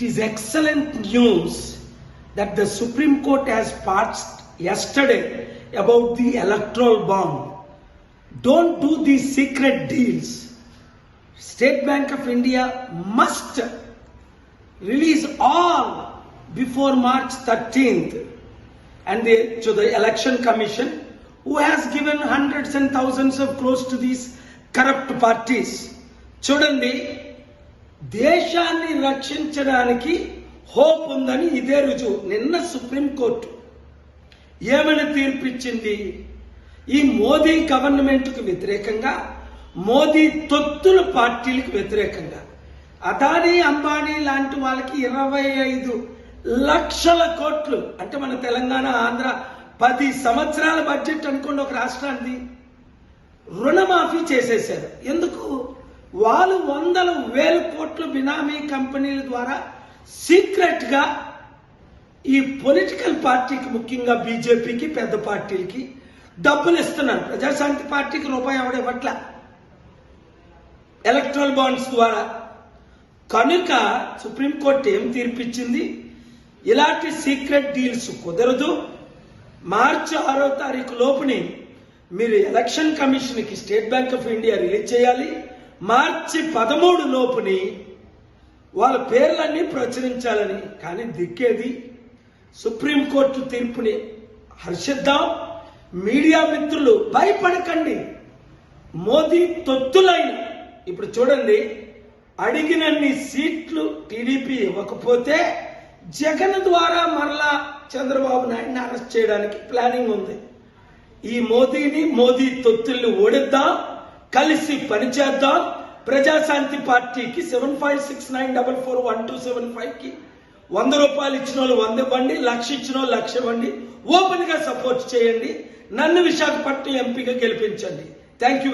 It is excellent news that the Supreme Court has passed yesterday about the electoral bond. Don't do these secret deals. State Bank of India must release all before March 13th and to the Election Commission, who has given hundreds and thousands of crores to these corrupt parties. చూడండి, దేశాన్ని రక్షించడానికి hope ఉందని ఇదే రుజువు. నిన్న supreme court ఏమని తీర్పిచ్చింది? ఈ మోదీ గవర్నమెంట్కు వ్యతిరేకంగా, మోదీ తొత్తుల పార్టీలకు వ్యతిరేకంగా అదానీ అంబానీ లాంటి వాళ్ళకి 25 లక్షల కోట్లు, అంటే మన తెలంగాణ ఆంధ్ర 10 సంవత్సరాల బడ్జెట్ అనుకోండి ఒక రాష్ట్రానికి, రుణమాఫీ చేసేశారు. ఎందుకు? వాళ్ళు 100,000 కోట్లు బినామీ కంపెనీల ద్వారా సీక్రెట్ గా ఈ పొలిటికల్ పార్టీకి, ముఖ్యంగా బీజేపీకి, పెద్ద పార్టీలకి డబ్బులు ఇస్తున్నారు. ప్రజాశాంతి పార్టీకి రూపాయి ఎవడేవట్ల ఎలక్ట్రల్ బాండ్స్ ద్వారా. కనుక సుప్రీంకోర్టు ఏం తీర్పిచ్చింది? ఇలాంటి సీక్రెట్ డీల్స్ కుదరదు. మార్చి 6వ తారీఖు లోపుని మీరు ఎలక్షన్ కమిషన్కి state bank of India release చేయాలి. మార్చి 13 లోపుని వాళ్ళ పేర్లన్నీ ప్రచురించాలని. కానీ దిక్కేది? సుప్రీంకోర్టు తీర్పుని హర్షిద్దాం. మీడియా మిత్రులు భయపడకండి. మోదీ తొత్తులైన ఇప్పుడు చూడండి, అడిగినన్ని సీట్లు టీడీపీ ఇవ్వకపోతే జగన్ ద్వారా మరలా చంద్రబాబు నాయుడిని అరెస్ట్ చేయడానికి ప్లానింగ్ ఉంది. ఈ మోదీని, మోదీ తొత్తుల్ని ఓడిద్దాం, కలిసి పనిచేద్దాం. ప్రజాశాంతి పార్టీకి 7569441275కి 100 రూపాయలు ఇచ్చిన వాళ్ళు 100 ఇవ్వండి, 1,00,000 ఇచ్చిన వాళ్ళు 1,00,000 ఇవ్వండి. ఓపెన్ గా సపోర్ట్ చేయండి. నన్ను విశాఖపట్నం ఎంపీగా గెలిపించండి. Thank you.